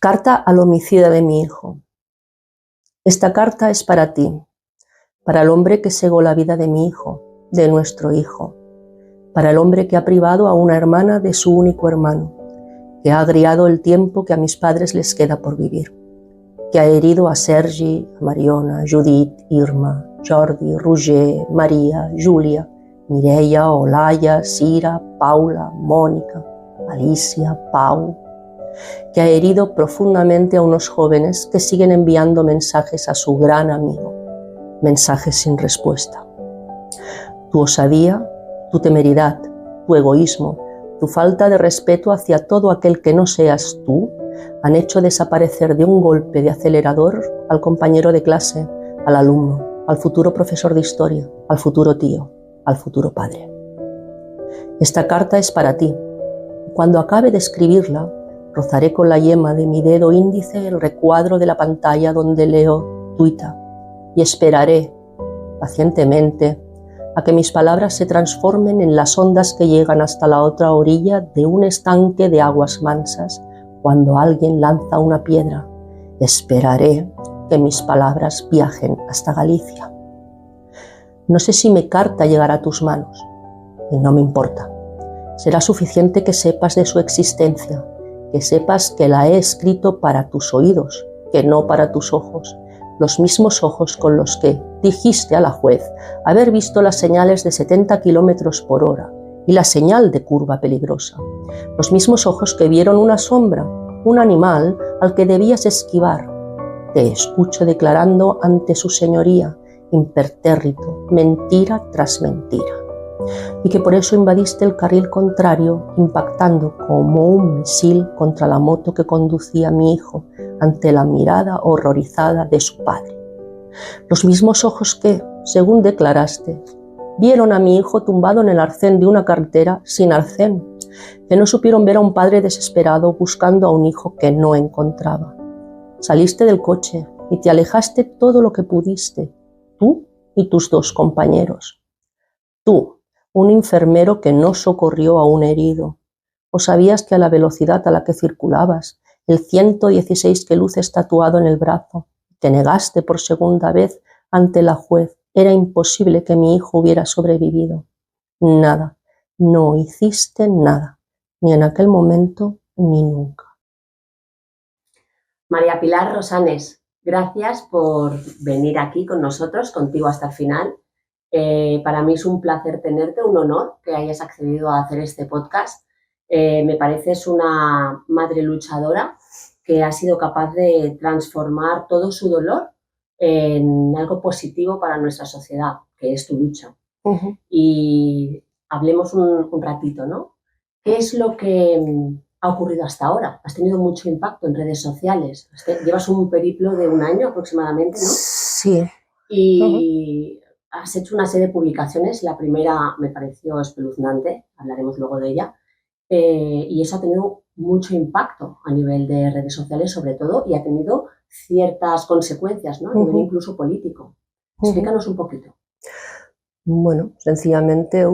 Carta al homicida de mi hijo. Esta carta es para ti, para el hombre que cegó la vida de mi hijo, de nuestro hijo, para el hombre que ha privado a una hermana de su único hermano, que ha agriado el tiempo que a mis padres les queda por vivir, que ha herido a Sergi, a Mariona, Judit, Irma, Jordi, Roger, María, Julia, Mireia, Olaya, Sira, Paula, Mónica, Alicia, Pau, que ha herido profundamente a unos jóvenes que siguen enviando mensajes a su gran amigo, mensajes sin respuesta. Tu osadía, tu temeridad, tu egoísmo, tu falta de respeto hacia todo aquel que no seas tú, han hecho desaparecer de un golpe de acelerador al compañero de clase, al alumno, al futuro profesor de historia, al futuro tío, al futuro padre. Esta carta es para ti. Cuando acabe de escribirla, rozaré con la yema de mi dedo índice el recuadro de la pantalla donde leo Twitter y esperaré, pacientemente, a que mis palabras se transformen en las ondas que llegan hasta la otra orilla de un estanque de aguas mansas cuando alguien lanza una piedra. Esperaré que mis palabras viajen hasta Galicia. No sé si mi carta llegará a tus manos, y no me importa. Será suficiente que sepas de su existencia, que sepas que la he escrito para tus oídos, que no para tus ojos, los mismos ojos con los que dijiste a la juez haber visto las señales de 70 kilómetros por hora y la señal de curva peligrosa, los mismos ojos que vieron una sombra, un animal al que debías esquivar. Te escucho declarando ante su señoría, impertérrito, mentira tras mentira, y que por eso invadiste el carril contrario, impactando como un misil contra la moto que conducía mi hijo ante la mirada horrorizada de su padre. Los mismos ojos que, según declaraste, vieron a mi hijo tumbado en el arcén de una carretera sin arcén, que no supieron ver a un padre desesperado buscando a un hijo que no encontraba. Saliste del coche y te alejaste todo lo que pudiste, tú y tus dos compañeros. Tú, un enfermero que no socorrió a un herido. ¿O sabías que a la velocidad a la que circulabas, el 116 que luces tatuado en el brazo, te negaste por segunda vez ante la juez? Era imposible que mi hijo hubiera sobrevivido. Nada, no hiciste nada, ni en aquel momento ni nunca. María Pilar Rosanes, gracias por venir aquí con nosotros, contigo hasta el final. Para mí es un placer tenerte, un honor que hayas accedido a hacer este podcast. Me pareces una madre luchadora que ha sido capaz de transformar todo su dolor en algo positivo para nuestra sociedad, que es tu lucha. Y hablemos un ratito, ¿no? ¿Qué es lo que ha ocurrido hasta ahora? Has tenido mucho impacto en redes sociales. Llevas un periplo de un año aproximadamente, ¿no? Sí. Y has hecho una serie de publicaciones. La primera me pareció espeluznante, hablaremos luego de ella. Y eso ha tenido mucho impacto a nivel de redes sociales, sobre todo, y ha tenido ciertas consecuencias, ¿no? A nivel incluso político. Explícanos un poquito. Bueno, sencillamente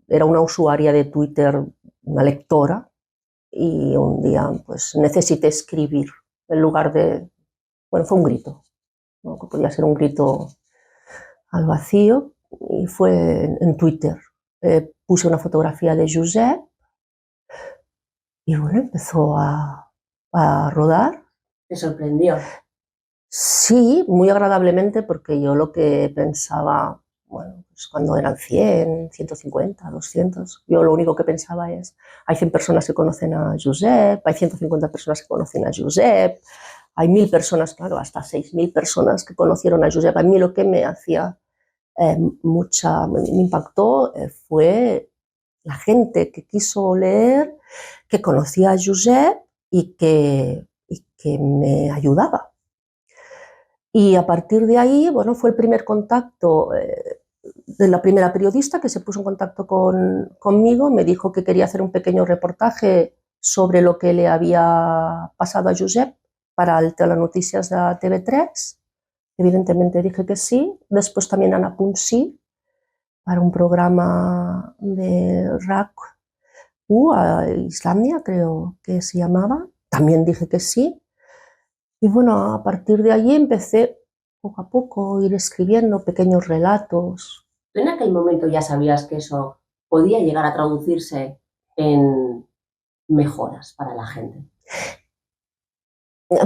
era una usuaria de Twitter, una lectora, y un día pues necesité escribir en lugar de... Bueno, fue un grito, ¿no? Que podía ser un grito al vacío, y fue en Twitter. Puse una fotografía de Josep y bueno, empezó a rodar. ¿Te sorprendió? Sí, muy agradablemente, porque yo lo que pensaba, bueno, pues cuando eran 100, 150, 200, yo lo único que pensaba es, hay 100 personas que conocen a Josep, hay 150 personas que conocen a Josep, hay 1000 personas, claro, hasta 6000 personas que conocieron a Josep. A mí lo que me hacía me impactó fue la gente que quiso leer, que conocía a Josep y que me ayudaba. Y a partir de ahí, bueno, fue el primer contacto de la primera periodista que se puso en contacto conmigo, me dijo que quería hacer un pequeño reportaje sobre lo que le había pasado a Josep para el Telenoticias de TV3. Evidentemente dije que sí. Después también Ana Punsi, para un programa de RAC a Islandia, creo que se llamaba. También dije que sí. Y bueno, a partir de allí empecé poco a poco a ir escribiendo pequeños relatos. ¿Tú en aquel momento ya sabías que eso podía llegar a traducirse en mejoras para la gente?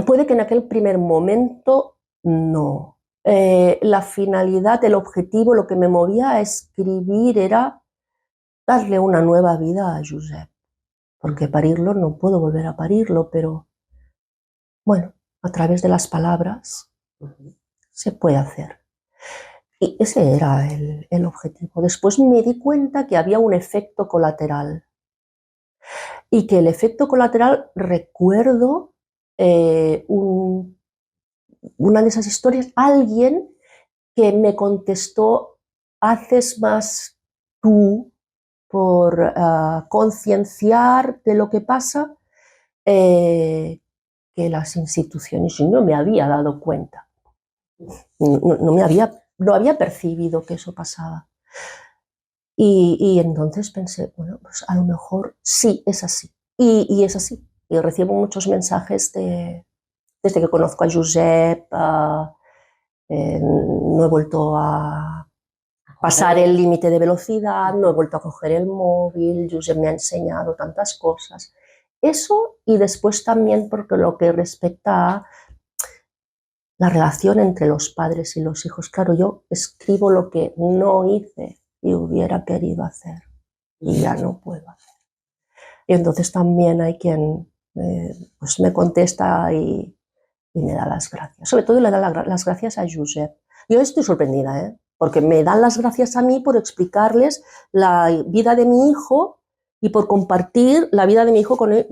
Puede que en aquel primer momento no. La finalidad, el objetivo, lo que me movía a escribir era darle una nueva vida a Josep. Porque parirlo no puedo volver a parirlo, pero bueno, a través de las palabras se puede hacer. Y ese era el objetivo. Después me di cuenta que había un efecto colateral. Y que el efecto colateral, recuerdo una de esas historias, alguien que me contestó: haces más tú por concienciar de lo que pasa que las instituciones. Y no me había dado cuenta, no había percibido que eso pasaba. Y entonces pensé, bueno, pues a lo mejor sí, es así. Y es así. Y recibo muchos mensajes desde que conozco a Josep, no he vuelto a pasar el límite de velocidad, no he vuelto a coger el móvil, Josep me ha enseñado tantas cosas. Eso, y después también porque lo que respecta a la relación entre los padres y los hijos. Claro, yo escribo lo que no hice y hubiera querido hacer y ya no puedo hacer. Y entonces también hay quien pues me contesta y me da las gracias. Sobre todo le da las gracias a Josep. Yo estoy sorprendida, porque me dan las gracias a mí por explicarles la vida de mi hijo y por compartir la vida de mi hijo con él.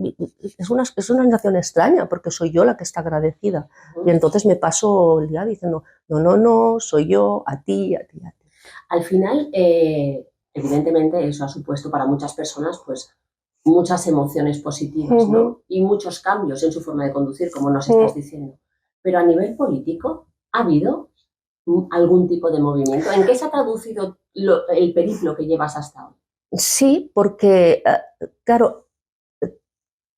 Es una sensación extraña, porque soy yo la que está agradecida. Y entonces me paso el día diciendo, no, soy yo, a ti, a ti, a ti. Al final, evidentemente, eso ha supuesto para muchas personas, pues, muchas emociones positivas, ¿no? Y muchos cambios en su forma de conducir, como nos estás diciendo. Pero a nivel político, ¿ha habido algún tipo de movimiento? ¿En qué se ha traducido el periplo que llevas hasta hoy? Sí, porque, claro,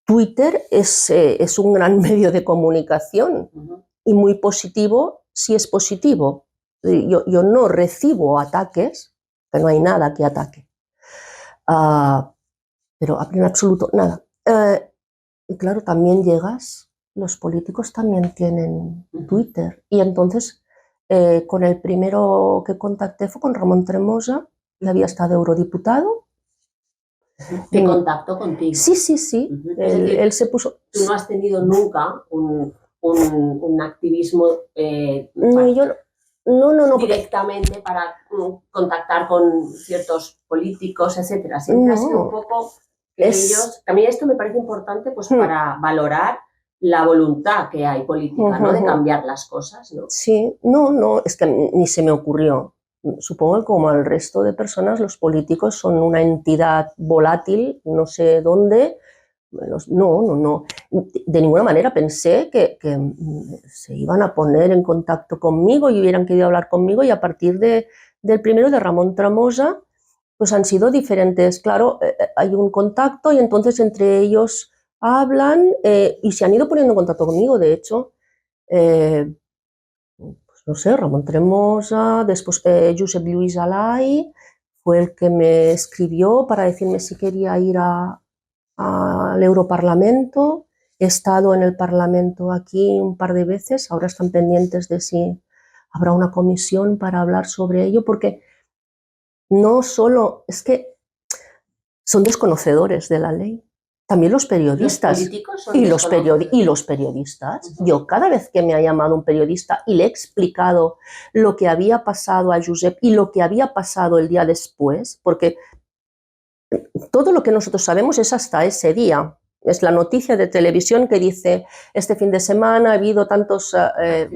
Twitter es un gran medio de comunicación y muy positivo si es positivo. Yo no recibo ataques, que no hay nada que ataque. Pero en absoluto nada. Y claro, también los políticos también tienen Twitter. Y entonces, con el primero que contacté fue con Ramón Tremosa, que había estado eurodiputado. ¿Qué contactó contigo? Sí. Él se puso... ¿Tú no has tenido nunca un activismo no, directamente para contactar con ciertos políticos, etcétera? Siempre ha sido un poco que ellos... A mí esto me parece importante, pues, para valorar la voluntad que hay política, ¿no? De cambiar las cosas, ¿no? Sí, no, es que ni se me ocurrió. Supongo que como al resto de personas, los políticos son una entidad volátil, no sé dónde. No. De ninguna manera pensé que se iban a poner en contacto conmigo y hubieran querido hablar conmigo, y a partir del primero de Ramón Tremosa, pues han sido diferentes. Claro, hay un contacto y entonces entre ellos hablan y se han ido poniendo en contacto conmigo, de hecho. Pues no sé, Ramón Tremosa, después Josep Lluís Alay fue el que me escribió para decirme si quería ir al Europarlamento. He estado en el Parlamento aquí un par de veces, ahora están pendientes de si habrá una comisión para hablar sobre ello, porque no solo es que son desconocedores de la ley, también los periodistas. ¿Los políticos son y los periodistas. Yo cada vez que me ha llamado un periodista y le he explicado lo que había pasado a Josep y lo que había pasado el día después, porque todo lo que nosotros sabemos es hasta ese día. Es la noticia de televisión que dice, este fin de semana ha habido tantos,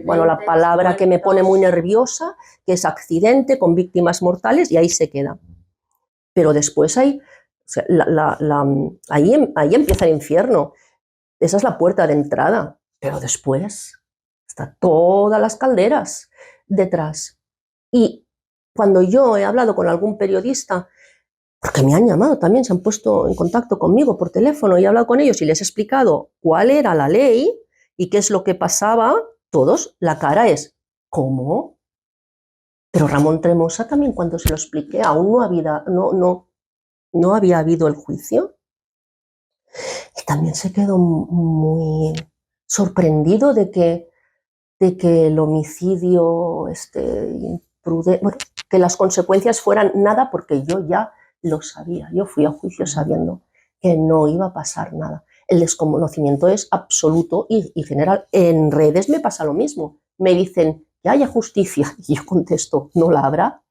bueno, la palabra que me pone muy nerviosa, que es accidente con víctimas mortales, y ahí se queda. Pero después hay, o sea, ahí empieza el infierno. Esa es la puerta de entrada, pero después están todas las calderas detrás. Y cuando yo he hablado con algún periodista, porque me han llamado también, se han puesto en contacto conmigo por teléfono y he hablado con ellos y les he explicado cuál era la ley y qué es lo que pasaba, todos, la cara es, ¿cómo? Pero Ramón Tremosa también, cuando se lo expliqué, aún no había habido el juicio. Y también se quedó muy sorprendido de que el homicidio bueno, que las consecuencias fueran nada, porque yo ya lo sabía. Yo fui a juicio sabiendo que no iba a pasar nada. El desconocimiento es absoluto y general. En redes me pasa lo mismo. Me dicen que haya justicia y yo contesto, no la habrá,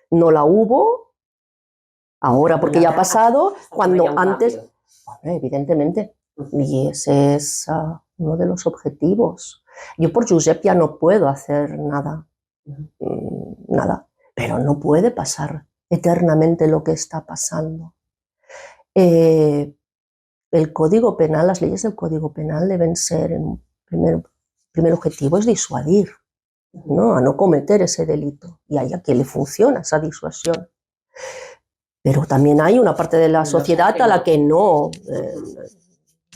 no la hubo, ahora porque ya ha pasado, cuando antes, bueno, evidentemente, y ese es uno de los objetivos. Yo por Josep ya no puedo hacer nada, nada, pero no puede pasar eternamente lo que está pasando. El Código Penal, las leyes del Código Penal deben ser, en primer objetivo es disuadir, ¿no? A no cometer ese delito, y hay a quien le funciona esa disuasión. Pero también hay una parte de la sociedad a la que no,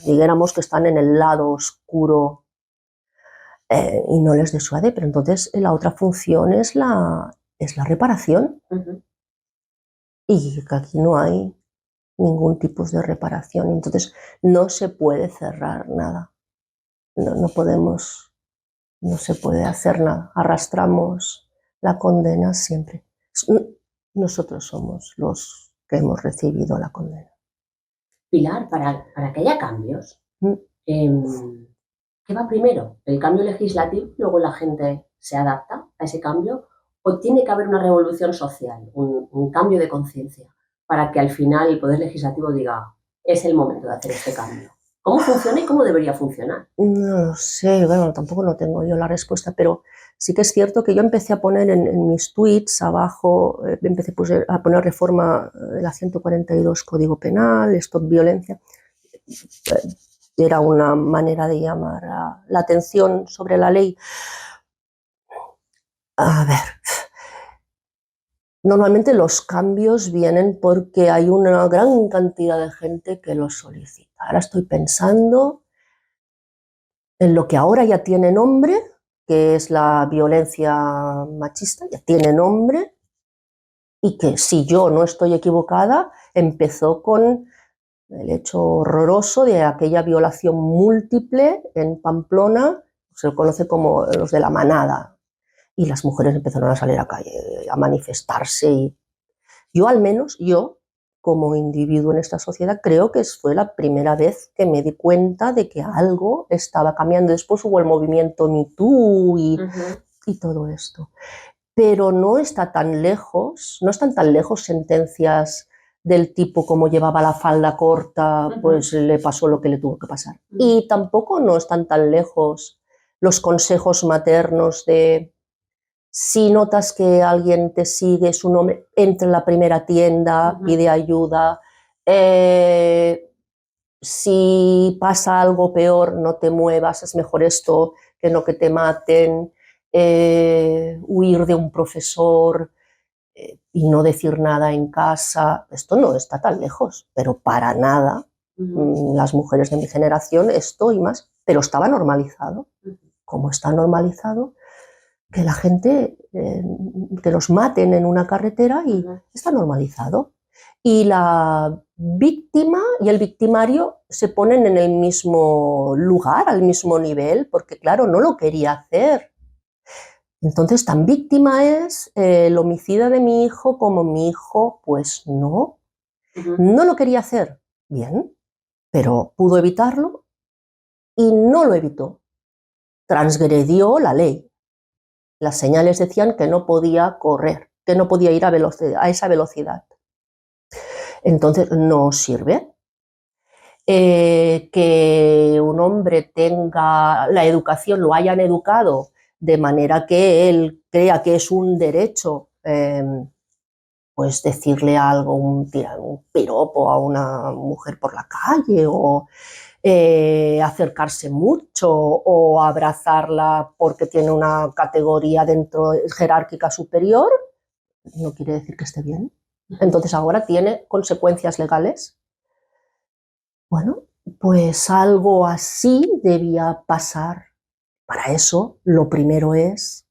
digamos que están en el lado oscuro y no les disuade, pero entonces la otra función es la reparación. Y que aquí no hay ningún tipo de reparación, entonces no se puede cerrar nada, no podemos, no se puede hacer nada, arrastramos la condena siempre. Nosotros somos los que hemos recibido la condena. Pilar, para que haya cambios, ¿qué va primero? ¿El cambio legislativo, luego la gente se adapta a ese cambio? ¿O tiene que haber una revolución social, un cambio de conciencia, para que al final el Poder Legislativo diga, es el momento de hacer este cambio? ¿Cómo funciona y cómo debería funcionar? No lo sé, bueno, tampoco no tengo yo la respuesta, pero sí que es cierto que yo empecé a poner en mis tweets abajo, empecé a poner reforma de la 142 Código Penal, stop violencia. Era una manera de llamar la atención sobre la ley. A ver, normalmente los cambios vienen porque hay una gran cantidad de gente que los solicita. Ahora estoy pensando en lo que ahora ya tiene nombre, que es la violencia machista, ya tiene nombre, y que, si yo no estoy equivocada, empezó con el hecho horroroso de aquella violación múltiple en Pamplona, se conoce como los de la manada, y las mujeres empezaron a salir a calle, a manifestarse, y yo, al menos, yo, como individuo en esta sociedad, creo que fue la primera vez que me di cuenta de que algo estaba cambiando. Después hubo el movimiento Me Too y todo esto. Pero no está tan lejos, no están tan lejos sentencias del tipo como llevaba la falda corta, pues le pasó lo que le tuvo que pasar. Y tampoco no están tan lejos los consejos maternos de: si notas que alguien te sigue, su nombre, entra en la primera tienda, pide ayuda. Si pasa algo peor, no te muevas, es mejor esto que no que te maten. Huir de un profesor y no decir nada en casa. Esto no está tan lejos, pero para nada. Las mujeres de mi generación, esto y más, pero estaba normalizado. Como está normalizado que la gente, que los maten en una carretera, y está normalizado. Y la víctima y el victimario se ponen en el mismo lugar, al mismo nivel, porque claro, no lo quería hacer. Entonces, ¿tan víctima es el homicida de mi hijo como mi hijo? Pues no. No lo quería hacer, bien, pero pudo evitarlo y no lo evitó. Transgredió la ley. Las señales decían que no podía correr, que no podía ir a esa velocidad. Entonces, no sirve. que un hombre tenga la educación, lo hayan educado de manera que él crea que es un derecho, pues decirle algo, un piropo a una mujer por la calle o acercarse mucho o abrazarla porque tiene una categoría dentro jerárquica superior, no quiere decir que esté bien. Entonces ahora tiene consecuencias legales. Bueno, pues algo así debía pasar. Para eso, lo primero es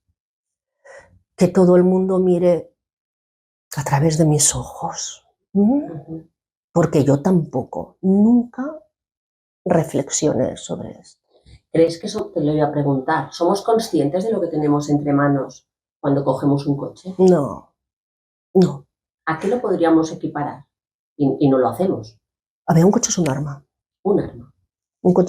que todo el mundo mire a través de mis ojos. Porque yo tampoco, nunca reflexioné sobre esto. ¿Crees que eso, te lo iba a preguntar, somos conscientes de lo que tenemos entre manos cuando cogemos un coche? No, no. ¿A qué lo podríamos equiparar? Y no lo hacemos. A ver, un coche es un arma. Un arma.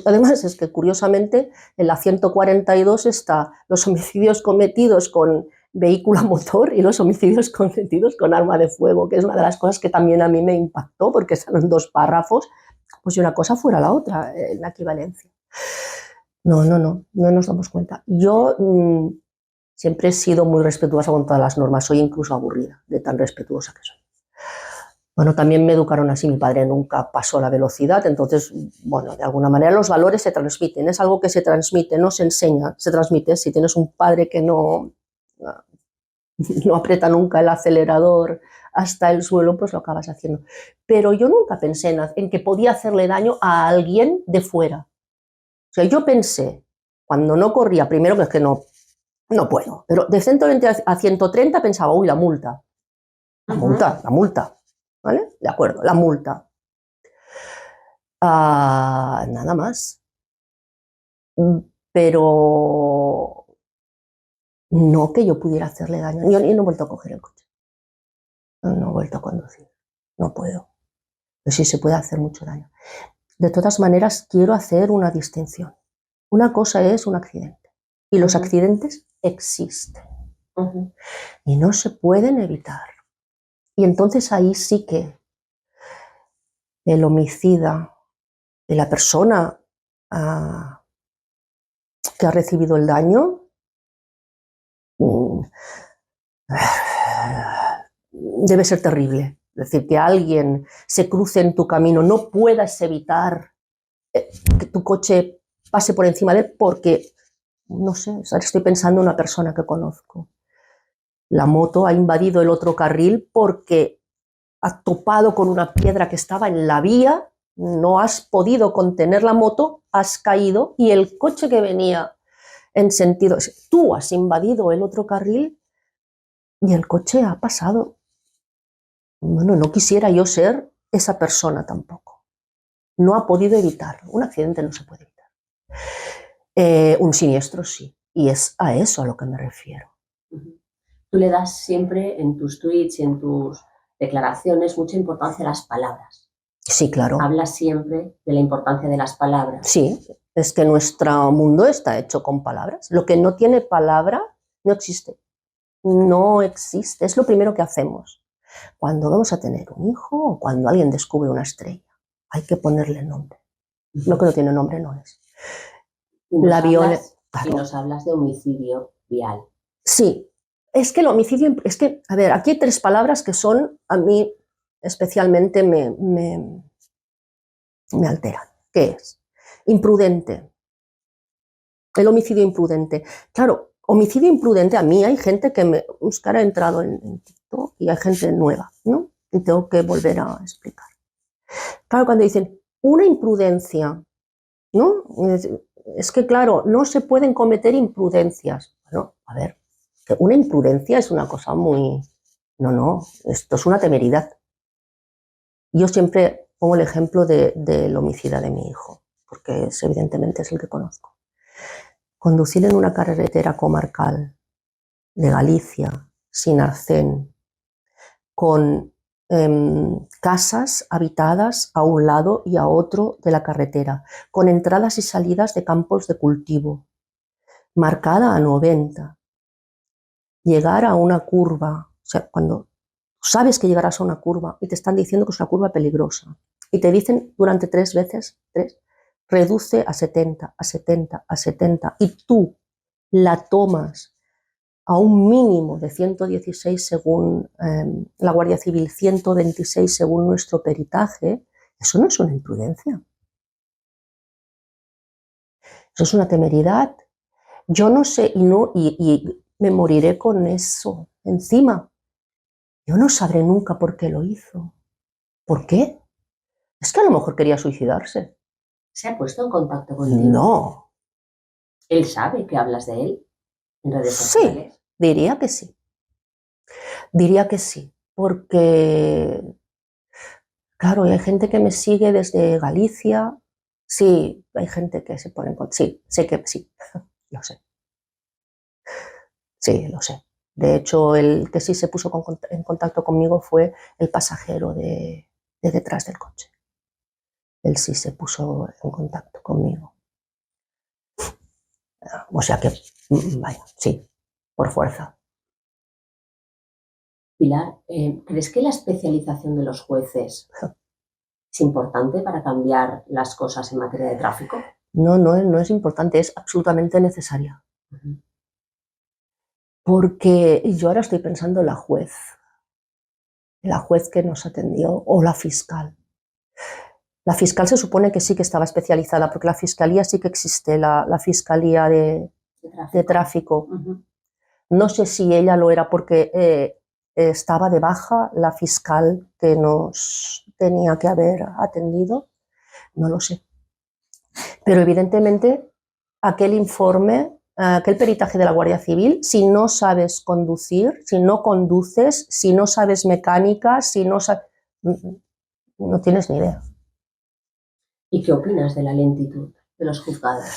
Además, es que curiosamente en la 142 está los homicidios cometidos con vehículo a motor y los homicidios cometidos con arma de fuego, que es una de las cosas que también a mí me impactó, porque están en 2 párrafos, pues si una cosa fuera la otra, en la equivalencia. No nos damos cuenta. Yo siempre he sido muy respetuosa con todas las normas, soy incluso aburrida de tan respetuosa que soy. Bueno, también me educaron así, mi padre nunca pasó la velocidad, entonces, bueno, de alguna manera los valores se transmiten, es algo que se transmite, no se enseña, se transmite. Si tienes un padre que no aprieta nunca el acelerador hasta el suelo, pues lo acabas haciendo. Pero yo nunca pensé en que podía hacerle daño a alguien de fuera. O sea, yo pensé, cuando no corría, primero que es que no puedo, pero de 120 a 130 pensaba, uy, la multa, ¿vale? De acuerdo, la multa. Nada más. Pero no que yo pudiera hacerle daño. Yo no he vuelto a coger el coche. No he vuelto a conducir. No puedo. Pero sí se puede hacer mucho daño. De todas maneras, quiero hacer una distinción. Una cosa es un accidente. Y los accidentes existen. Y no se pueden evitar. Y entonces ahí sí que el homicida de la persona que ha recibido el daño debe ser terrible. Es decir, que alguien se cruce en tu camino, no puedas evitar que tu coche pase por encima de él porque, no sé, estoy pensando en una persona que conozco. La moto ha invadido el otro carril porque ha topado con una piedra que estaba en la vía, no has podido contener la moto, has caído y el coche que venía en sentido, tú has invadido el otro carril y el coche ha pasado. Bueno, no quisiera yo ser esa persona tampoco. No ha podido evitarlo. Un accidente no se puede evitar. Un siniestro sí. Y es a eso a lo que me refiero. Tú le das siempre en tus tweets y en tus declaraciones mucha importancia a las palabras. Sí, claro. Hablas siempre de la importancia de las palabras. Sí, es que nuestro mundo está hecho con palabras. Lo que no tiene palabra no existe. No existe. Es lo primero que hacemos. Cuando vamos a tener un hijo o cuando alguien descubre una estrella, hay que ponerle nombre. Lo que no tiene nombre no es. Y nos hablas de homicidio vial. Sí, es que el homicidio, es que, a ver, aquí hay 3 palabras que son, a mí especialmente me alteran. ¿Qué es? Imprudente. El homicidio imprudente. Claro, homicidio imprudente, a mí hay gente que ahora he entrado en TikTok y hay gente nueva, ¿no? Y tengo que volver a explicar. Claro, cuando dicen una imprudencia, ¿no? Es que, claro, no se pueden cometer imprudencias. Bueno, a ver, que una imprudencia es una cosa muy... No, esto es una temeridad. Yo siempre pongo el ejemplo del homicida de mi hijo, porque evidentemente es el que conozco. Conducir en una carretera comarcal de Galicia, sin arcén, con casas habitadas a un lado y a otro de la carretera, con entradas y salidas de campos de cultivo, marcada a 90. Llegar a una curva, o sea, cuando sabes que llegarás a una curva y te están diciendo que es una curva peligrosa, y te dicen durante 3 veces, reduce a 70, a 70, a 70, y tú la tomas a un mínimo de 116 según la Guardia Civil, 126 según nuestro peritaje, eso no es una imprudencia. Eso es una temeridad. Yo no sé, y me moriré con eso encima. Yo no sabré nunca por qué lo hizo. ¿Por qué? Es que a lo mejor quería suicidarse. ¿Se ha puesto en contacto contigo? No. ¿Él sabe que hablas de él en redes sociales? Sí, diría que sí. Diría que sí, porque, claro, hay gente que me sigue desde Galicia. Sí, hay gente que se pone en contacto. Sí, sé que sí, lo sé. Sí, lo sé. De hecho, el que sí se puso en contacto conmigo fue el pasajero de detrás del coche. Él sí se puso en contacto conmigo. O sea que, vaya, sí, por fuerza. Pilar, ¿crees que la especialización de los jueces es importante para cambiar las cosas en materia de tráfico? No es importante, es absolutamente necesaria. Porque yo ahora estoy pensando en la juez que nos atendió, o la fiscal. La fiscal se supone que sí que estaba especializada, porque la fiscalía sí que existe, la fiscalía de tráfico. No sé si ella lo era porque estaba de baja la fiscal que nos tenía que haber atendido, no lo sé. Pero evidentemente aquel informe, aquel peritaje de la Guardia Civil, si no sabes conducir, si no conduces, si no sabes mecánica, si no sabes, no tienes ni idea. ¿Y qué opinas de la lentitud de los juzgados?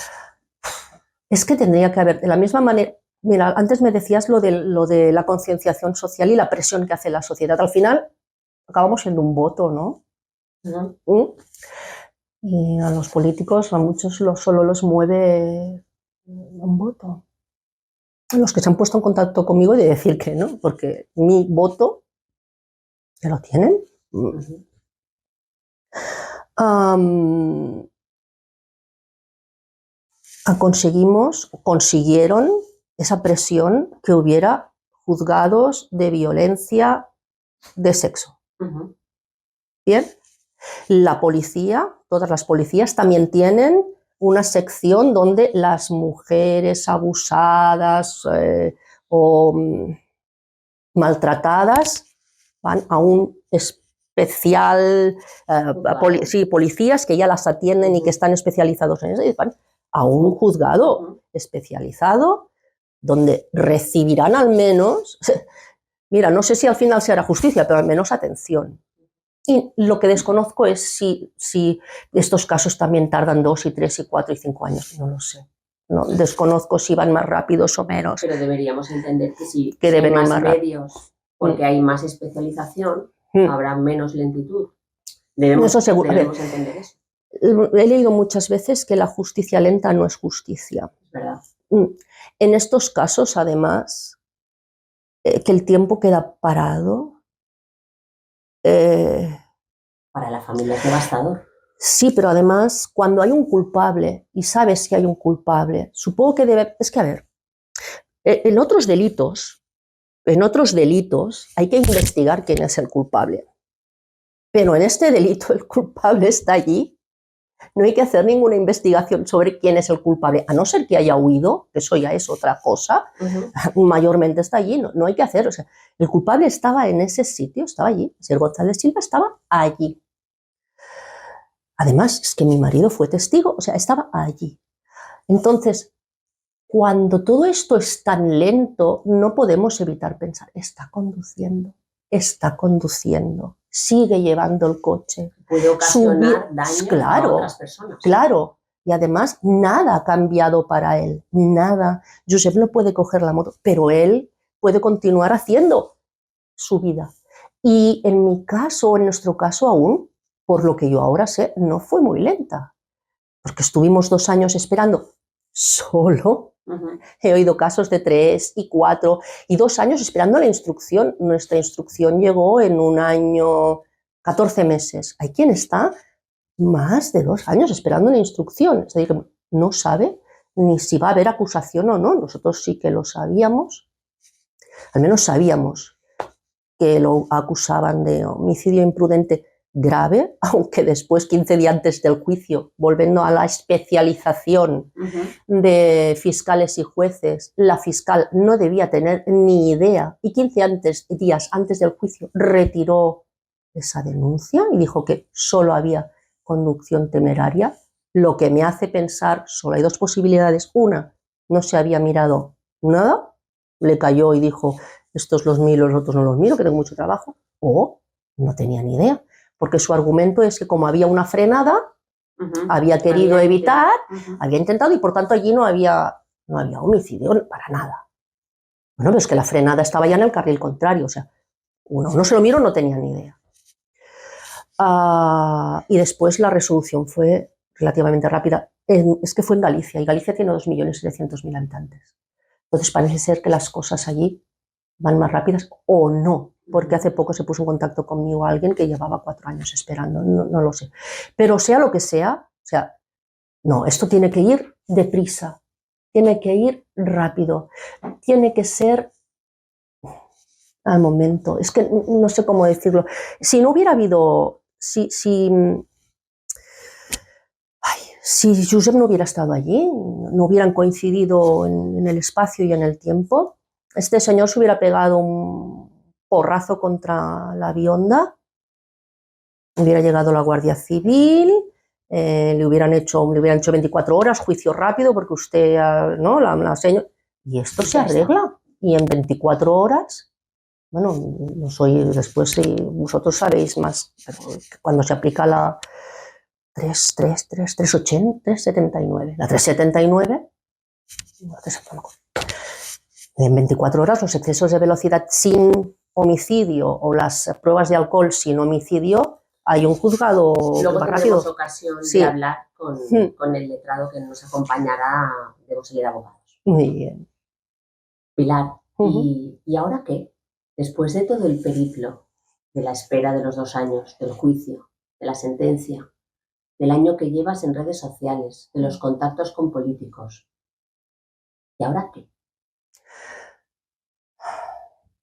Es que tendría que haber, de la misma manera, mira, antes me decías lo de la concienciación social y la presión que hace la sociedad. Al final acabamos siendo un voto, ¿no? Y a los políticos, a muchos solo los mueve un voto. Los que se han puesto en contacto conmigo, de decir que no, porque mi voto, ¿que lo tienen? Consiguieron esa presión que hubiera juzgados de violencia de sexo. Bien, la policía, todas las policías también tienen una sección donde las mujeres abusadas o maltratadas van a un especial, policías que ya las atienden y que están especializados en eso, y van a un juzgado especializado donde recibirán al menos, mira, no sé si al final se hará justicia, pero al menos atención. Y lo que desconozco es si estos casos también tardan 2 y 3 y 4 y 5 años, no lo sé. No, desconozco si van más rápidos o menos. Pero deberíamos entender que si hay más medios, porque hay más especialización, habrá menos lentitud. Debemos entender eso. He leído muchas veces que la justicia lenta no es justicia. Es verdad. En estos casos, además, que el tiempo queda parado. Para la familia es devastador. Sí, pero además, cuando hay un culpable y sabes que hay un culpable, supongo que debe. Es que, a ver, en otros delitos hay que investigar quién es el culpable. Pero en este delito el culpable está allí. No hay que hacer ninguna investigación sobre quién es el culpable, a no ser que haya huido, que eso ya es otra cosa. Mayormente está allí, no hay que hacer. O sea, el culpable estaba en ese sitio, estaba allí. El señor González Silva estaba allí. Además, es que mi marido fue testigo, o sea, estaba allí. Entonces, cuando todo esto es tan lento, no podemos evitar pensar, está conduciendo, sigue llevando el coche. Puede ocasionar daño a otras personas. Claro, y además nada ha cambiado para él, nada. Josep no puede coger la moto, pero él puede continuar haciendo su vida. Y en mi caso, en nuestro caso aún, por lo que yo ahora sé, no fue muy lenta, porque estuvimos 2 años esperando solo. He oído casos de 3 y 4 y 2 años esperando la instrucción. Nuestra instrucción llegó en 1 año 14 meses. Hay quien está más de 2 años esperando una instrucción. Es decir, que no sabe ni si va a haber acusación o no. Nosotros sí que lo sabíamos. Al menos sabíamos que lo acusaban de homicidio imprudente grave, aunque después, 15 días antes del juicio, volviendo a la especialización de fiscales y jueces, la fiscal no debía tener ni idea y 15 días antes del juicio retiró esa denuncia y dijo que solo había conducción temeraria, lo que me hace pensar, solo hay 2 posibilidades. Una, no se había mirado nada, le cayó y dijo, estos los miro, los otros no los miro, que tengo mucho trabajo, o no tenía ni idea, porque su argumento es que como había una frenada, había querido evitar, había intentado y por tanto allí no había homicidio para nada. Bueno, pero es que la frenada estaba ya en el carril contrario, o sea, uno se lo miro, no tenía ni idea. Y después la resolución fue relativamente rápida. Es que fue en Galicia, y Galicia tiene 2.700.000 habitantes. Entonces parece ser que las cosas allí van más rápidas o no, porque hace poco se puso en contacto conmigo alguien que llevaba 4 años esperando, no lo sé. Pero sea lo que sea, o sea, no, esto tiene que ir deprisa, tiene que ir rápido, tiene que ser al momento. Es que no sé cómo decirlo. Si no hubiera habido, si Josep no hubiera estado allí, no hubieran coincidido en el espacio y en el tiempo, este señor se hubiera pegado un porrazo contra la Bionda, hubiera llegado la Guardia Civil, le hubieran hecho 24 horas, juicio rápido, porque usted, ¿no? La señora, y esto se arregla. Y en 24 horas, bueno, no soy, después si vosotros sabéis más, pero cuando se aplica la 379, la 379, en 24 horas los excesos de velocidad sin homicidio o las pruebas de alcohol sin homicidio, hay un juzgado luego más tendremos rápido. ocasión de hablar con el letrado que nos acompañará de Voz de Abogados. Muy bien. Pilar, ¿y ahora qué? Después de todo el periplo, de la espera de los 2 años, del juicio, de la sentencia, del año que llevas en redes sociales, de los contactos con políticos, ¿y ahora qué?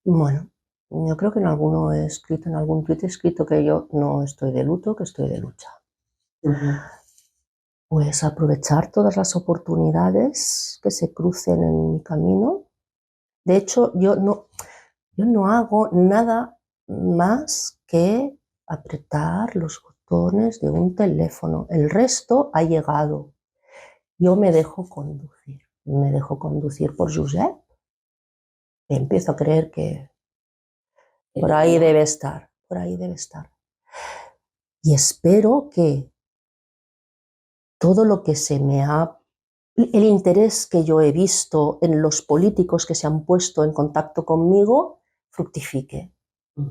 Bueno, yo creo que en algún tuit he escrito que yo no estoy de luto, que estoy de lucha. Pues aprovechar todas las oportunidades que se crucen en mi camino. De hecho, yo no hago nada más que apretar los botones de un teléfono. El resto ha llegado. Yo me dejo conducir por Josep. Empiezo a creer que por ahí debe estar. Y espero que todo lo que el interés que yo he visto en los políticos que se han puesto en contacto conmigo, fructifique.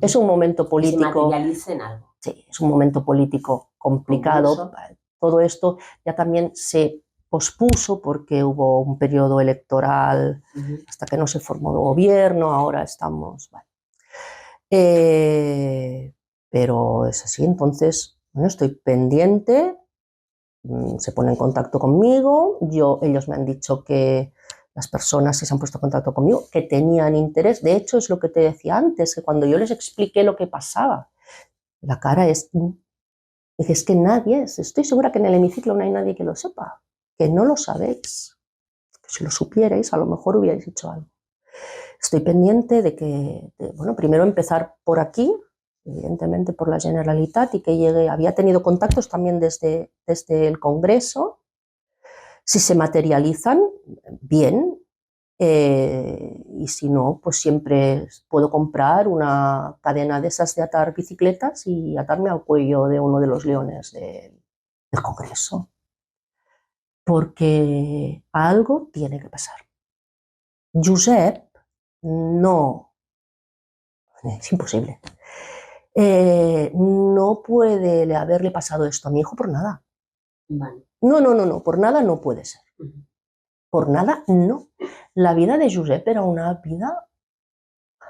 Es un momento político. Que se materialice en algo. Sí, es un momento político complicado. Confuso. Todo esto ya también se pospuso porque hubo un periodo electoral hasta que no se formó gobierno, ahora estamos... Bueno. Pero es así, entonces, bueno, estoy pendiente, se ponen en contacto conmigo, ellos me han dicho que las personas que se han puesto en contacto conmigo, que tenían interés, de hecho es lo que te decía antes, que cuando yo les expliqué lo que pasaba, la cara es que nadie, estoy segura que en el hemiciclo no hay nadie que lo sepa, que no lo sabéis, que si lo supierais a lo mejor hubierais hecho algo. Estoy pendiente de bueno, primero empezar por aquí, evidentemente por la Generalitat, y que llegue, había tenido contactos también desde el Congreso, si se materializan, bien, y si no, pues siempre puedo comprar una cadena de esas de atar bicicletas y atarme al cuello de uno de los leones del Congreso, porque algo tiene que pasar. Josep no, es imposible, no puede haberle pasado esto a mi hijo por nada. Vale. No, por nada no puede ser. Por nada no. La vida de Josep era una vida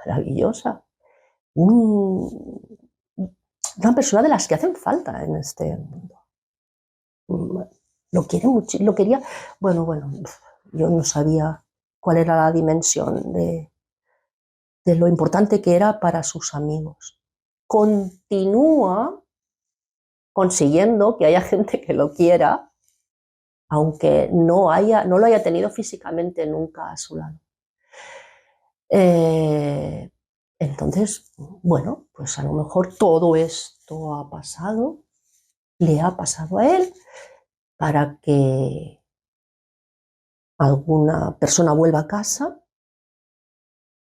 maravillosa. una persona de las que hacen falta en este mundo. Lo quiere mucho, lo quería, bueno, yo no sabía cuál era la dimensión de lo importante que era para sus amigos. Continúa consiguiendo que haya gente que lo quiera, aunque no lo haya tenido físicamente nunca a su lado. Entonces, bueno, pues a lo mejor todo esto ha pasado, le ha pasado a él, para que alguna persona vuelva a casa.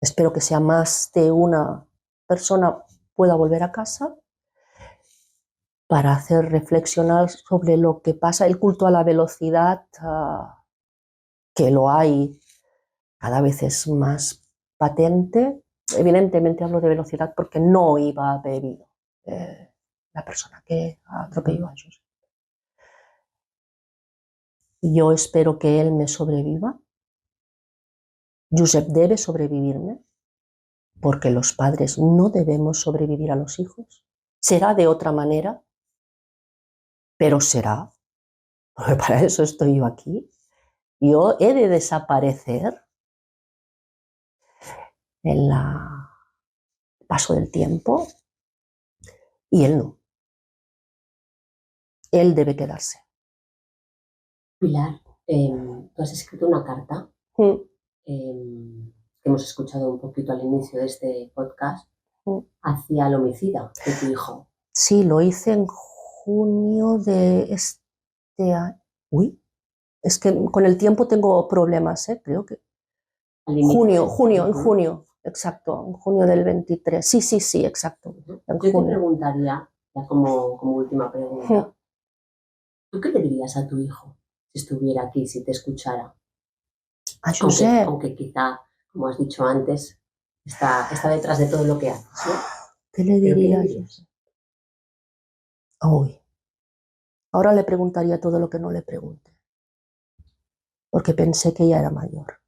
Espero que sea más de una persona pueda volver a casa para hacer reflexionar sobre lo que pasa, el culto a la velocidad, que lo hay, cada vez es más patente. Evidentemente hablo de velocidad porque no iba bebido la persona que atropelló a Josep. Yo espero que él me sobreviva. Josep debe sobrevivirme, porque los padres no debemos sobrevivir a los hijos. Será de otra manera, pero será, porque para eso estoy yo aquí. Yo he de desaparecer en el paso del tiempo y él no. Él debe quedarse. Pilar, tú has escrito una carta que hemos escuchado un poquito al inicio de este podcast hacia el homicida de tu hijo. Sí, lo hice en junio de este año. Uy, es que con el tiempo tengo problemas, creo que. Junio, exacto, en junio del 23. Sí, exacto. Yo te preguntaría, ya como última pregunta, ¿tú qué le dirías a tu hijo si estuviera aquí, si te escuchara? Aunque quizá, como has dicho antes, está detrás de todo lo que haces, ¿no? ¿Qué le diría yo? Ahora le preguntaría todo lo que no le pregunte, porque pensé que ella era mayor.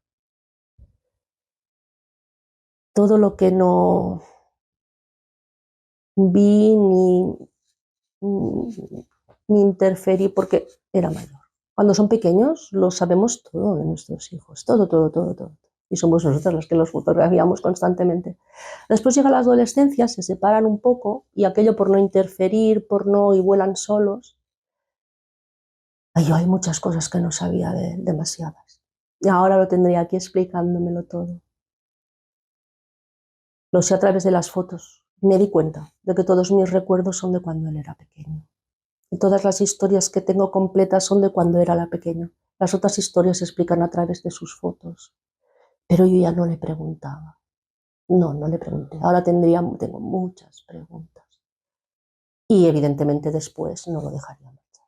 Todo lo que no vi ni interferí, porque era mayor. Cuando son pequeños lo sabemos todo de nuestros hijos, todo. Y somos nosotros los que los fotografiamos constantemente. Después llega la adolescencia, se separan un poco y aquello por no interferir, y vuelan solos. Hay muchas cosas que no sabía demasiadas. Y ahora lo tendría aquí explicándomelo todo. Lo sé a través de las fotos. Me di cuenta de que todos mis recuerdos son de cuando él era pequeño. Y todas las historias que tengo completas son de cuando era pequeño. Las otras historias se explican a través de sus fotos. Pero yo ya no le preguntaba. No le pregunté. Ahora tengo muchas preguntas. Y evidentemente después no lo dejaría marchar.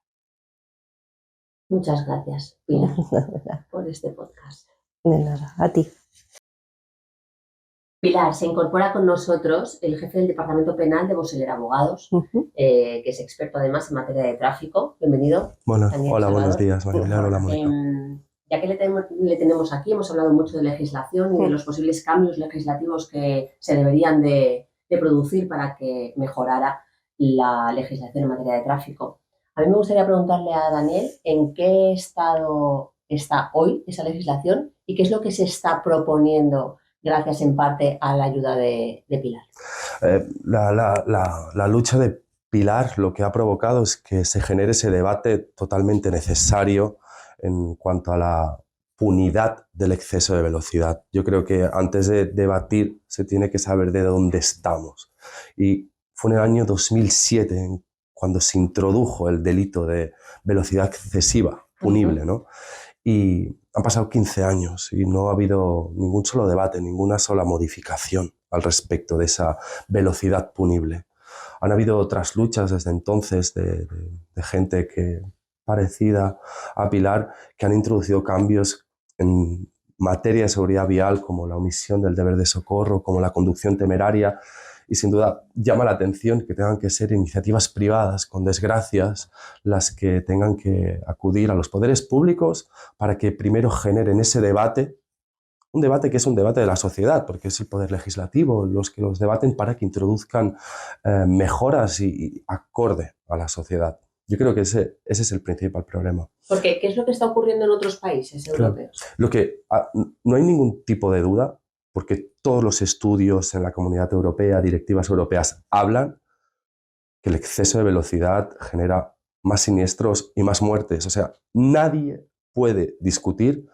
Muchas gracias, Pilar, por este podcast. De nada, a ti. Pilar, se incorpora con nosotros el jefe del Departamento Penal de Boseler Abogados, que es experto además en materia de tráfico. Bienvenido. Bueno, hola, buenos días, María Pilar. Hola, Mónica. Ya que le tenemos aquí, hemos hablado mucho de legislación y de los posibles cambios legislativos que se deberían de producir para que mejorara la legislación en materia de tráfico. A mí me gustaría preguntarle a Daniel en qué estado está hoy esa legislación y qué es lo que se está proponiendo gracias en parte a la ayuda de Pilar. La lucha de Pilar lo que ha provocado es que se genere ese debate totalmente necesario en cuanto a la punidad del exceso de velocidad. Yo creo que antes de debatir se tiene que saber de dónde estamos. Y fue en el año 2007 cuando se introdujo el delito de velocidad excesiva, punible, ¿no? Y han pasado 15 años y no ha habido ningún solo debate, ninguna sola modificación al respecto de esa velocidad punible. Han habido otras luchas desde entonces de gente parecida a Pilar que han introducido cambios en materia de seguridad vial como la omisión del deber de socorro, como la conducción temeraria. Y sin duda llama la atención que tengan que ser iniciativas privadas con desgracias las que tengan que acudir a los poderes públicos para que primero generen ese debate un debate que es un debate de la sociedad, porque es el poder legislativo los que los debaten para que introduzcan mejoras y acorde a la sociedad. Yo creo que ese es el principal problema. Porque, ¿qué es lo que está ocurriendo en otros países europeos? No hay ningún tipo de duda, porque todos los estudios en la Comunidad Europea, directivas europeas, hablan que el exceso de velocidad genera más siniestros y más muertes. O sea, nadie puede discutir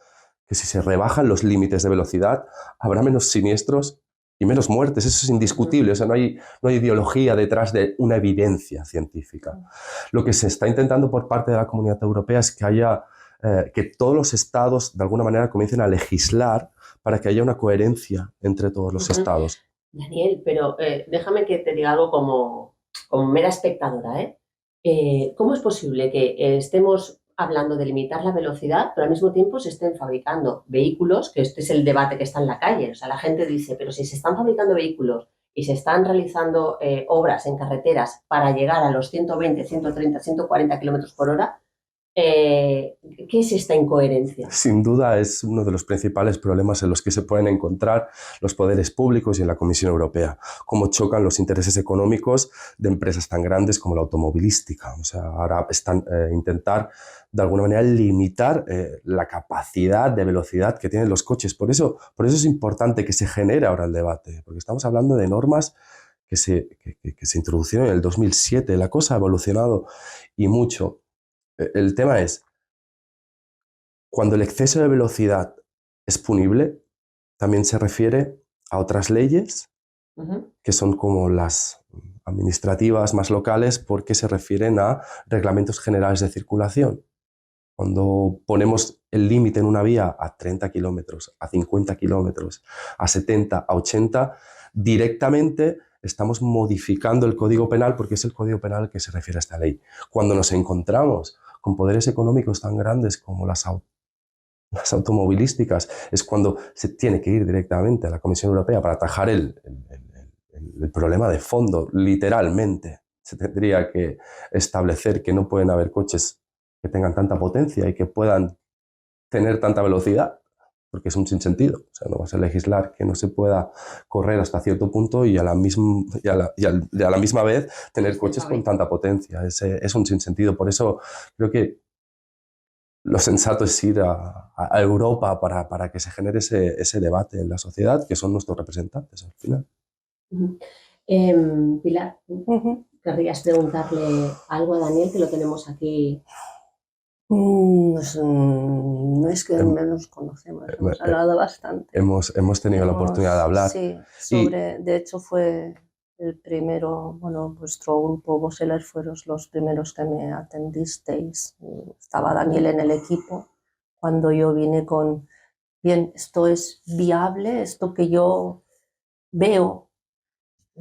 que si se rebajan los límites de velocidad habrá menos siniestros y menos muertes. Eso es indiscutible. O sea, no hay ideología detrás de una evidencia científica. Lo que se está intentando por parte de la Comunidad Europea es que haya que todos los estados de alguna manera comiencen a legislar para que haya una coherencia entre todos los estados. Daniel, pero déjame que te diga algo como mera espectadora, ¿cómo es posible que estemos hablando de limitar la velocidad, pero al mismo tiempo se estén fabricando vehículos, que este es el debate que está en la calle? O sea, la gente dice, pero si se están fabricando vehículos y se están realizando obras en carreteras para llegar a los 120, 130, 140 kilómetros por hora, ¿qué es esta incoherencia? Sin duda es uno de los principales problemas en los que se pueden encontrar los poderes públicos y en la Comisión Europea. Cómo chocan los intereses económicos de empresas tan grandes como la automovilística. O sea, ahora están intentar de alguna manera limitar la capacidad de velocidad que tienen los coches. Por eso es importante que se genere ahora el debate, porque estamos hablando de normas que se introdujeron en el 2007. La cosa ha evolucionado y mucho. El tema es, cuando el exceso de velocidad es punible, también se refiere a otras leyes que son como las administrativas más locales, porque se refieren a reglamentos generales de circulación. Cuando ponemos el límite en una vía a 30 kilómetros, a 50 kilómetros, a 70, a 80, directamente estamos modificando el Código Penal, porque es el Código Penal al que se refiere a esta ley. Cuando nos encontramos con poderes económicos tan grandes como las automovilísticas, es cuando se tiene que ir directamente a la Comisión Europea para atajar el problema de fondo, literalmente. Se tendría que establecer que no pueden haber coches que tengan tanta potencia y que puedan tener tanta velocidad, porque es un sinsentido. O sea, no vas a legislar que no se pueda correr hasta cierto punto y a la misma vez tener coches con tanta potencia. Es un sinsentido. Por eso creo que lo sensato es ir a Europa para que se genere ese debate en la sociedad, que son nuestros representantes al final. Pilar, ¿querrías preguntarle algo a Daniel, que lo tenemos aquí? No es que nos conocemos, hemos hablado bastante. Hemos tenido la oportunidad de hablar. Sí, de hecho fue el primero, bueno, vuestro grupo, vos fueron los primeros que me atendisteis. Estaba Daniel en el equipo cuando yo vine con, bien, esto es viable, esto que yo veo.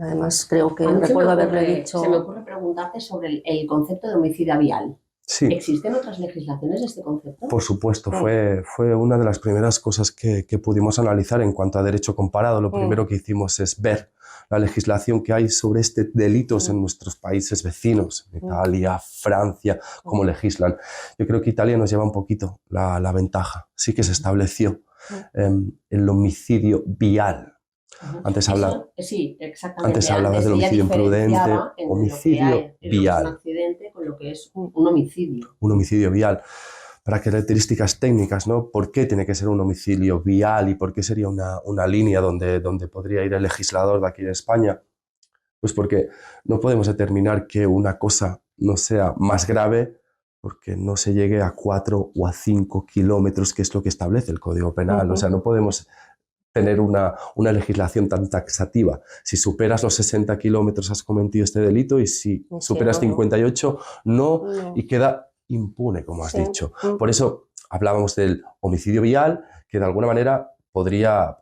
Además creo que recuerdo haberle dicho... Se me ocurre preguntarte sobre el concepto de homicidio vial. Sí. ¿Existen otras legislaciones de este concepto? Por supuesto, fue una de las primeras cosas que pudimos analizar en cuanto a derecho comparado. Lo primero que hicimos es ver la legislación que hay sobre este delitos en nuestros países vecinos, Italia, Francia, cómo legislan. Yo creo que Italia nos lleva un poquito la ventaja. Sí que se estableció el homicidio vial. Antes hablabas del homicidio imprudente, homicidio vial. Un accidente con lo que es un homicidio. Un homicidio vial. Para características técnicas, ¿no? ¿Por qué tiene que ser un homicidio vial y por qué sería una línea donde podría ir el legislador de aquí de España? Pues porque no podemos determinar que una cosa no sea más grave porque no se llegue a 4 o a 5 kilómetros, que es lo que establece el Código Penal. O sea, no podemos tener una legislación tan taxativa. Si superas los 60 kilómetros has cometido este delito, y si superas 58 no, y queda impune, como has dicho. Por eso hablábamos del homicidio vial, que de alguna manera podría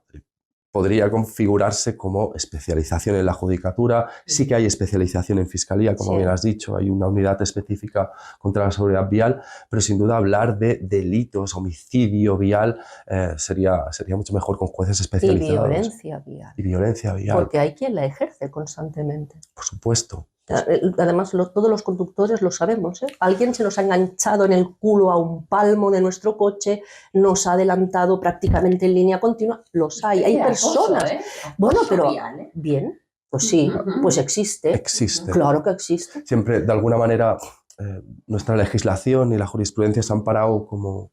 configurarse como especialización en la judicatura. Sí que hay especialización en fiscalía, como bien has dicho, hay una unidad específica contra la seguridad vial, pero sin duda hablar de delitos, homicidio vial, sería mucho mejor con jueces especializados. Y violencia vial. Y violencia vial. Porque hay quien la ejerce constantemente. Por supuesto. Además, todos los conductores lo sabemos, ¿eh? Alguien se nos ha enganchado en el culo a un palmo de nuestro coche, nos ha adelantado prácticamente en línea continua. Los hay personas. Acoso, ¿eh? Bueno, pero vial, ¿eh? Bien, pues sí, pues existe. Existe. Claro que existe. Siempre, de alguna manera, nuestra legislación y la jurisprudencia se han parado como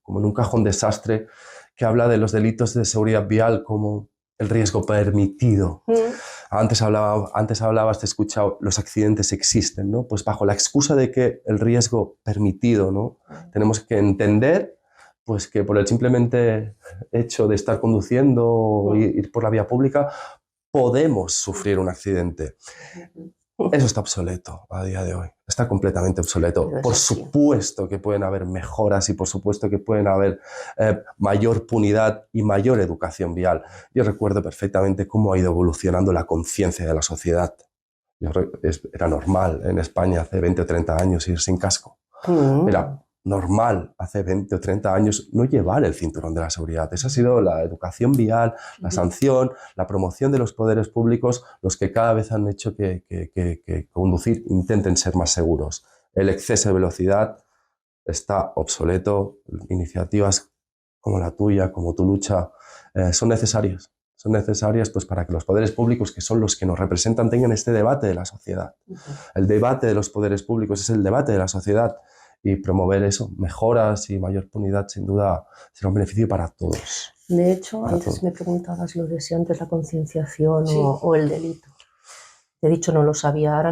en un cajón desastre que habla de los delitos de seguridad vial como el riesgo permitido. Antes hablabas, te he escuchado, los accidentes existen, ¿no? Pues bajo la excusa de que el riesgo permitido, ¿no? Tenemos que entender pues que por el simplemente hecho de estar conduciendo o ir por la vía pública podemos sufrir un accidente. Eso está obsoleto a día de hoy, está completamente obsoleto. Por supuesto que pueden haber mejoras y por supuesto que pueden haber mayor punidad y mayor educación vial. Yo recuerdo perfectamente cómo ha ido evolucionando la conciencia de la sociedad. Era normal en España hace 20 o 30 años ir sin casco. Era normal hace 20 o 30 años no llevar el cinturón de la seguridad. Esa ha sido la educación vial, la sanción, la promoción de los poderes públicos, los que cada vez han hecho que conducir intenten ser más seguros. El exceso de velocidad está obsoleto. Iniciativas como la tuya, como tu lucha, son necesarias. Son necesarias pues, para que los poderes públicos, que son los que nos representan, tengan este debate de la sociedad. El debate de los poderes públicos es el debate de la sociedad. Y promover eso, mejoras y mayor punidad, sin duda, será un beneficio para todos. De hecho, antes me preguntabas lo de si antes la concienciación o el delito. Te he dicho, no lo sabía, ahora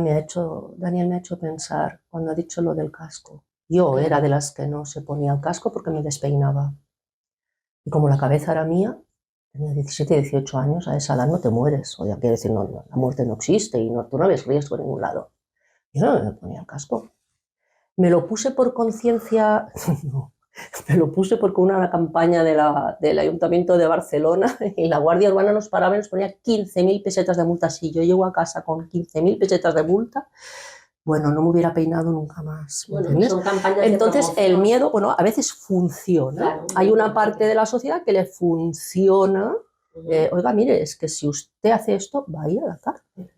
Daniel me ha hecho pensar, cuando ha dicho lo del casco. Yo era de las que no se ponía el casco porque me despeinaba. Y como la cabeza era mía, tenía 17, 18 años, a esa edad no te mueres. O sea, quiero decir, no, la muerte no existe y tú no ves riesgo en ningún lado. Yo no me ponía el casco. Me lo puse por conciencia, no, me lo puse porque una campaña del Ayuntamiento de Barcelona y la Guardia Urbana nos paraba y nos ponía 15.000 pesetas de multa. Si yo llego a casa con 15.000 pesetas de multa, bueno, no me hubiera peinado nunca más. Bueno, son campañas entonces, el miedo, bueno, a veces funciona. Claro, hay una parte de la sociedad que le funciona. Oiga, mire, es que si usted hace esto, va a ir a la cárcel.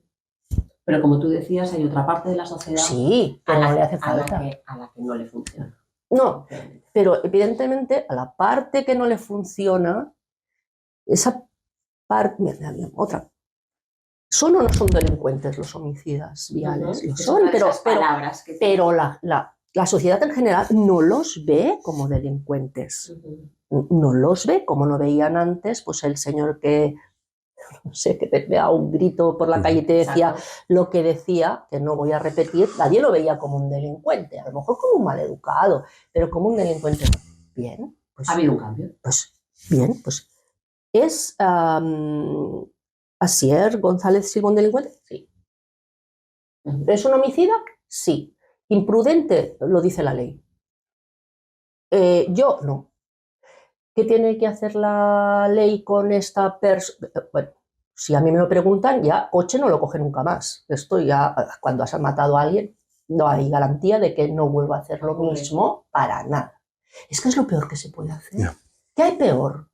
Pero como tú decías, hay otra parte de la sociedad que no le hace falta. A la que no le funciona. No, pero evidentemente a la parte que no le funciona, esa parte, otra, ¿son o no son delincuentes los homicidas viales? Lo son, pero la sociedad en general no los ve como delincuentes. No los ve como no veían antes, pues el señor que... no sé, que te pega un grito por la calle y te decía lo que decía, que no voy a repetir, nadie lo veía como un delincuente, a lo mejor como un maleducado, pero como un delincuente. Bien. Pues, ¿ha habido un cambio? Pues bien, pues ¿es Asier González Silva un delincuente? Sí. ¿Es un homicida? Sí. ¿Imprudente? Lo dice la ley. Yo no. ¿Qué tiene que hacer la ley con esta persona? Bueno, si a mí me lo preguntan, ya coche no lo coge nunca más. Esto ya, cuando has matado a alguien, no hay garantía de que no vuelva a hacer lo mismo para nada. Es que es lo peor que se puede hacer. Yeah. ¿Qué hay peor?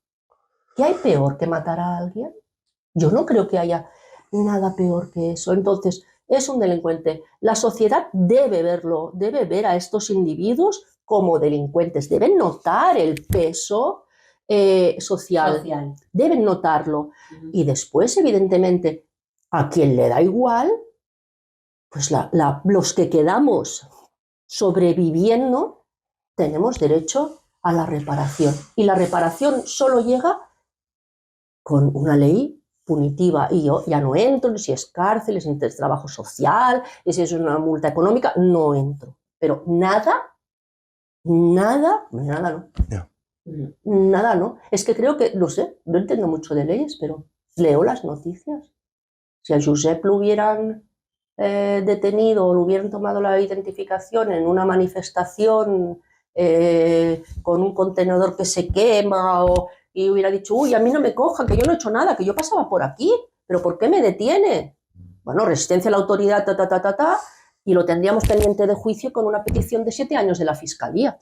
¿Qué hay peor que matar a alguien? Yo no creo que haya nada peor que eso. Entonces, es un delincuente. La sociedad debe verlo, debe ver a estos individuos como delincuentes. Deben notar el peso social. Deben notarlo. Y después, evidentemente, a quien le da igual, pues los que quedamos sobreviviendo, tenemos derecho a la reparación. Y la reparación solo llega con una ley punitiva. Y yo ya no entro, si es cárcel, si es trabajo social, y si es una multa económica, no entro. Pero nada no. Yeah. Nada, ¿no? Es que creo que, no sé, no entiendo mucho de leyes, pero leo las noticias. Si a Josep lo hubieran detenido o lo hubieran tomado la identificación en una manifestación con un contenedor que se quema y hubiera dicho, uy, a mí no me cojan, que yo no he hecho nada, que yo pasaba por aquí, pero ¿por qué me detiene? Bueno, resistencia a la autoridad, y lo tendríamos pendiente de juicio con una petición de 7 años de la Fiscalía.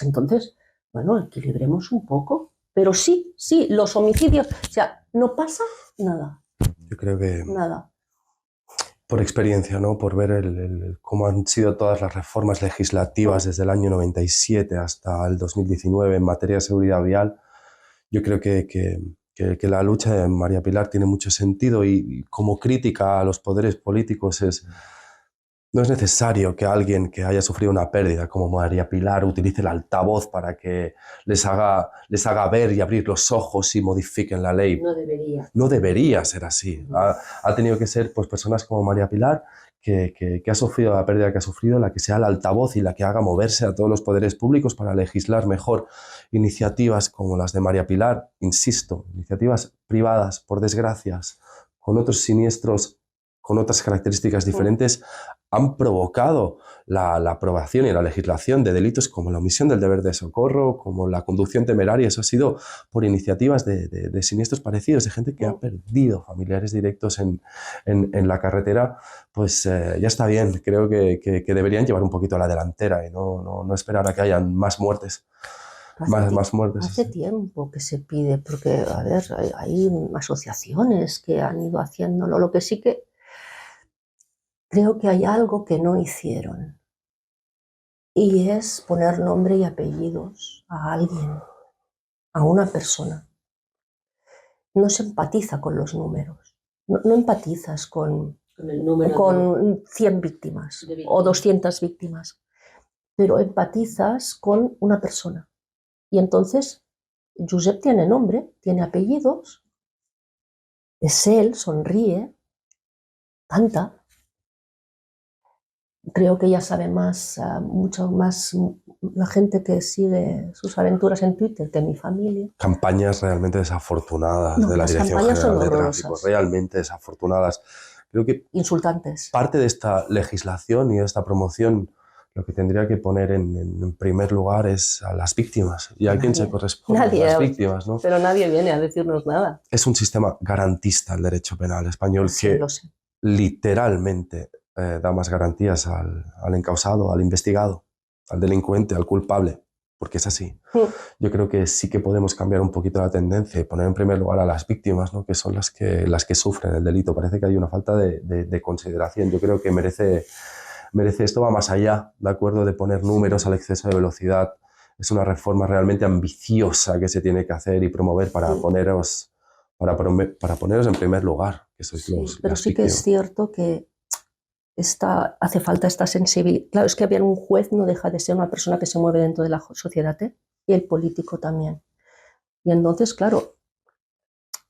Entonces, bueno, equilibremos un poco. Pero sí, los homicidios, o sea, no pasa nada. Yo creo que... Nada. por experiencia, ¿no? Por ver cómo han sido todas las reformas legislativas desde el año 97 hasta el 2019 en materia de seguridad vial, yo creo que la lucha de María Pilar tiene mucho sentido y como crítica a los poderes políticos no es necesario que alguien que haya sufrido una pérdida como María Pilar utilice el altavoz para que les haga ver y abrir los ojos y modifiquen la ley. No debería. No debería ser así. Ha tenido que ser pues, personas como María Pilar, que ha sufrido la pérdida que ha sufrido, la que sea el altavoz y la que haga moverse a todos los poderes públicos para legislar mejor. Iniciativas como las de María Pilar, insisto, iniciativas privadas, por desgracias, con otros siniestros, con otras características diferentes, han provocado la aprobación y la legislación de delitos como la omisión del deber de socorro, como la conducción temeraria. Eso ha sido por iniciativas de siniestros parecidos, de gente que ha perdido familiares directos en la carretera. Pues ya está bien, creo que deberían llevar un poquito a la delantera y no esperar a que hayan más muertes. Más muertes. Hace tiempo que se pide, porque, a ver, hay asociaciones que han ido haciéndolo. Lo que sí que creo que hay algo que no hicieron, y es poner nombre y apellidos a alguien, a una persona. No se empatiza con los números, no empatizas con el número con 100 víctimas o 200 víctimas, pero empatizas con una persona. Y entonces Josep tiene nombre, tiene apellidos, es él, sonríe, canta. Creo que ya sabe más, mucho más la gente que sigue sus aventuras en Twitter que mi familia. Campañas realmente desafortunadas de la Dirección General de Tráfico, realmente desafortunadas. Creo que insultantes. Parte de esta legislación y de esta promoción lo que tendría que poner en primer lugar es a las víctimas y a quien se corresponde a las víctimas, ¿no? Pero nadie viene a decirnos nada. Es un sistema garantista el derecho penal español, sí, que lo sé. Literalmente da más garantías al encausado, al investigado, al delincuente, al culpable, porque es así. Yo creo que sí que podemos cambiar un poquito la tendencia y poner en primer lugar a las víctimas, ¿no? Que son las que sufren el delito. Parece que hay una falta de consideración. Yo creo que merece, esto va más allá, ¿de acuerdo?, de poner números al exceso de velocidad. Es una reforma realmente ambiciosa que se tiene que hacer y promover para poneros en primer lugar, que sois pero las sí víctimas. Que es cierto que hace falta esta sensibilidad. Claro, es que había un juez, no deja de ser una persona que se mueve dentro de la sociedad, y el político también. Y entonces, claro,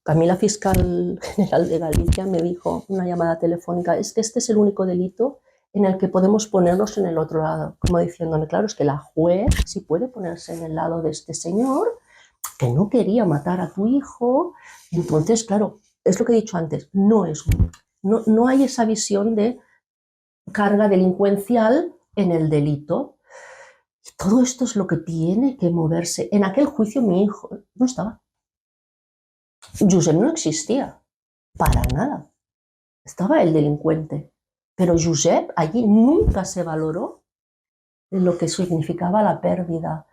a mí la fiscal general de Galicia me dijo, una llamada telefónica, es que este es el único delito en el que podemos ponernos en el otro lado, como diciéndome, claro, es que la juez sí puede ponerse en el lado de este señor que no quería matar a tu hijo. Entonces, claro, es lo que he dicho antes, no hay esa visión de carga delincuencial en el delito. Todo esto es lo que tiene que moverse. En aquel juicio mi hijo no estaba. Josep no existía, para nada. Estaba el delincuente. Pero Josep allí nunca se valoró en lo que significaba la pérdida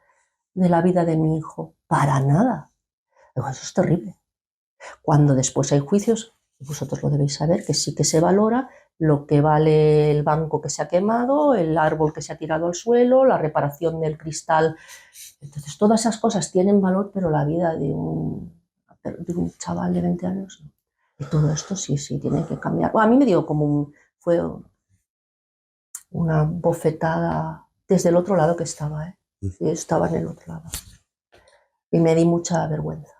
de la vida de mi hijo. Para nada. Eso es terrible. Cuando después hay juicios, vosotros lo debéis saber, que sí que se valora lo que vale el banco que se ha quemado, el árbol que se ha tirado al suelo, la reparación del cristal. Entonces todas esas cosas tienen valor, pero la vida de un chaval de 20 años no. Y todo esto sí tiene que cambiar. Bueno, a mí me dio fue una bofetada desde el otro lado que estaba, estaba en el otro lado. Y me di mucha vergüenza.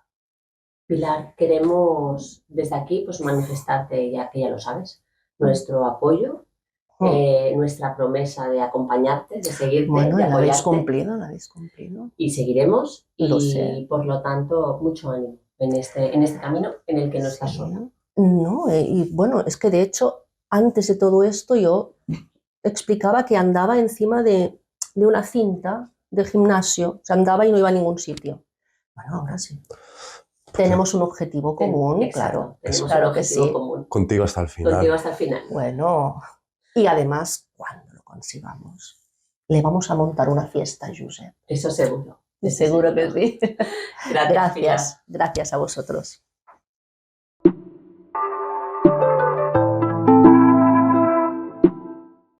Pilar, queremos desde aquí pues manifestarte, ya que ya lo sabes, nuestro apoyo, nuestra promesa de acompañarte, de seguirte, bueno, de apoyarte. La habéis cumplido. Y seguiremos, y por lo tanto, mucho ánimo en este camino en el que no estás sola. No, y bueno, es que de hecho, antes de todo esto yo explicaba que andaba encima de una cinta de gimnasio, o sea, andaba y no iba a ningún sitio. Bueno, ahora sí. Tenemos un objetivo común, exacto, claro. Claro que sí. Común. Contigo hasta el final. Contigo hasta el final. Bueno, y además, cuando lo consigamos, le vamos a montar una fiesta a Josep. Eso seguro. Seguro que sí. Gracias Gracias a vosotros.